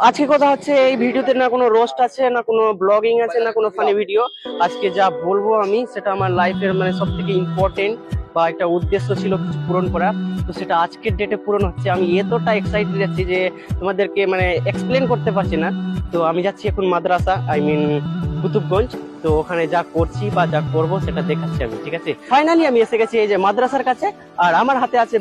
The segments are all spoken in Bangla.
আজকে কথা হচ্ছে এই ভিডিওতে না কোনো রোস্ট আছে, না কোনো ব্লগিং আছে, না কোনো ফানি ভিডিও। আজকে যা বলবো আমি সেটা আমার লাইফের মানে সব থেকে ইম্পর্টেন্ট বা একটা উদ্দেশ্য ছিল কিছু পূরণ করা। তো সেটা আজকের ডেটে পূরণ হচ্ছে। আমি এতটা এক্সাইটেড যাচ্ছি যে তোমাদেরকে মানে এক্সপ্লেন করতে পারছি না। তো আমি যাচ্ছি এখন মাদ্রাসা, আই মিন কুতুবগঞ্জ। তো ওখানে যা করছি বা যা করবো সেটা দেখাচ্ছি আমি, ঠিক আছে। ফাইনালি আমি এসে গেছি এই যে মাদ্রাসার কাছে। আর আমার হাতে আছে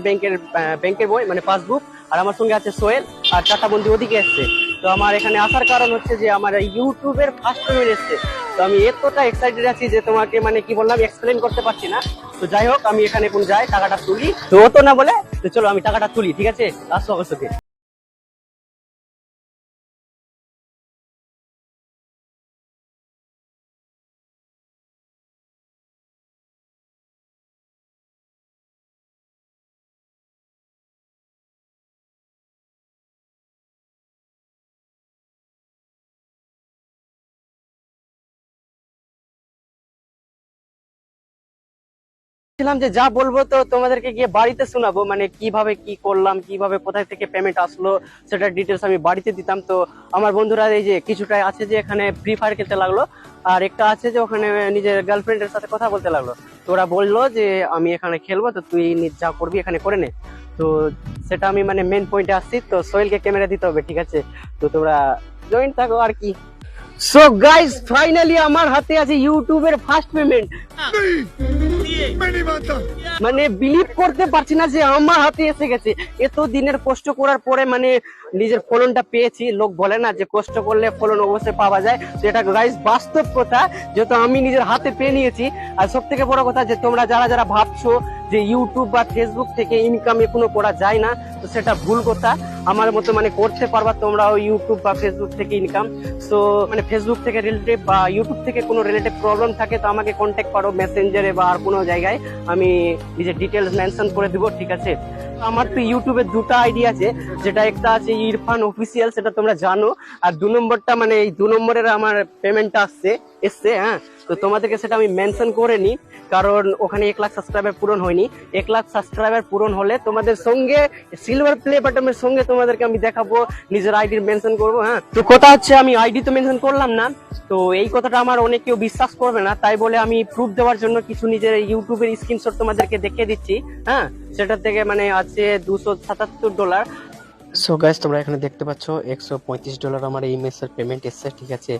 ব্যাংকের বই মানে পাসবুক। আর আমার সঙ্গে আছে সোহেল, আর চারটা বন্ধু ওদিকে এসছে। তো আমার এখানে আসার কারণ হচ্ছে যে আমার ইউটিউবের ফার্স্ট পেমেন্ট এসছে। তো আমি এতটা এক্সাইটেড আছি যে তোমাকে মানে কি বললাম এক্সপ্লেন করতে পারছি না। তো যাই হোক, আমি এখানে কোন যাই টাকাটা তুলি, তো ও তো না বলে তো চলো আমি টাকাটা তুলি, ঠিক আছে। আসো অবশ্যই। ছিলাম যে যা বলবো তো তোমাদেরকে গিয়ে বাড়িতে শোনাবো, মানে কিভাবে কি করলাম, কিভাবে কোথায় থেকে পেমেন্ট আসলো সেটার ডিটেলস আমি বাড়িতে দিতাম। তো আমার বন্ধুরা এই যে কিছুটাই আছে যে এখানে ফ্রি ফায়ার খেলতে লাগলো, আর একটা আছে যে ওখানে নিজের গার্লফ্রেন্ডের সাথে কথা বলতে লাগলো। তো ওরা বললো যে আমি এখানে খেলবো, তো তুই যা করবি এখানে করে নে। তো সেটা আমি মানে মেন পয়েন্টে আসছি। তো সোহেলকে ক্যামেরা দিতে হবে, ঠিক আছে। তো তোমরা জয়েন্ট থাকো আর কি। সো গাইস, ফাইনালি আমার হাতে আছে ইউটিউবের ফার্স্ট পেমেন্ট। মানে বিলিভ করতে পারছি না যে আমার হাতে এসে গেছে। এত দিনের কষ্ট করার পরে মানে নিজের ফলনটা পেয়েছি। লোক বলে না যে কষ্ট করলে ফলন অবশ্যই পাওয়া যায়, তো এটা গাইস বাস্তব কথা, যেহেতু আমি নিজের হাতে পেয়ে নিয়েছি। আর সব থেকে বড় কথা যে তোমরা যারা যারা ভাবছো যে ইউটিউব বা ফেসবুক থেকে ইনকাম এখনো করা যায় না, তো সেটা ভুল কথা। আমার মতো মানে করতে পারবা তোমরাও ইউটিউব বা ফেসবুক থেকে ইনকাম। সো মানে ফেসবুক থেকে রিলেটিভ বা ইউটিউব থেকে কোনো রিলেটিভ প্রবলেম থাকে তো আমাকে কন্ট্যাক্ট করো মেসেঞ্জারে বা আর কোনো জায়গায়, আমি নিজের ডিটেলস মেনশন করে দিব, ঠিক আছে। আমার তো ইউটিউবে দুটো আইডি আছে, যেটা একটা আছে ইরফান অফিসিয়াল, সেটা তোমরা জানো। আর 2 নম্বরটা মানে এই 2 নম্বরের আমার পেমেন্টটা এসছে, হ্যাঁ। তো তোমাদেরকে সেটা আমি মেনশন করে নি, কারণ ওখানে 1 লাখ সাবস্ক্রাইবার পূরণ হয়নি। 1 লাখ সাবস্ক্রাইবার পূরণ হলে তোমাদের সঙ্গে সিলভার প্লে বাটনের সঙ্গে তোমাদেরকে আমি দেখাবো, নিজের আইডি মেনশন করবো, হ্যাঁ। তো কথা হচ্ছে আমি আইডি তো মেনশন করলাম না, তো এই কথাটা আমার অনেক কেউ বিশ্বাস করবে না, তাই বলে আমি প্রুফ দেওয়ার জন্য কিছু নিজের ইউটিউবের স্ক্রিনশট তোমাদেরকে দেখিয়ে দিচ্ছি, হ্যাঁ। সেটা থেকে মানে আছে $277। সো গাইস, তোমরা এখানে দেখতে পাচ্ছ $135 আমার এই মেসের পেমেন্ট এসছে, ঠিক আছে।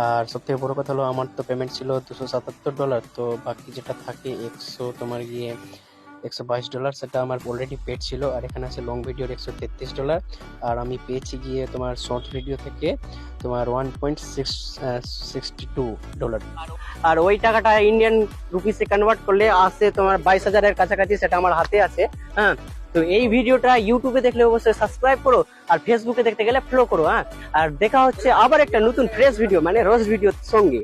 আর সব থেকে বড় কথা হলো আমার তো পেমেন্ট ছিল $277, তো বাকি যেটা থাকে 100 তোমার গিয়ে $122, সেটা আমার অলরেডি পেড ছিল। আর এখানে আছে লং ভিডিওর $133। আর আমি পেয়েছি গিয়ে তোমার শর্ট ভিডিও থেকে তোমার $1.62। আর ওই টাকাটা ইন্ডিয়ান রুপিসে কনভার্ট করলে আসে তোমার 22,000-এর কাছাকাছি, সেটা আমার হাতে আছে, হ্যাঁ। তো এই ভিডিওটা ইউটিউবে দেখলে অবশ্যই সাবস্ক্রাইব করো, আর ফেসবুকে দেখতে গেলে ফলো করো, হ্যাঁ। আর দেখা হচ্ছে আবার একটা নতুন ফ্রেশ ভিডিও মানে রোজ ভিডিওর সঙ্গে।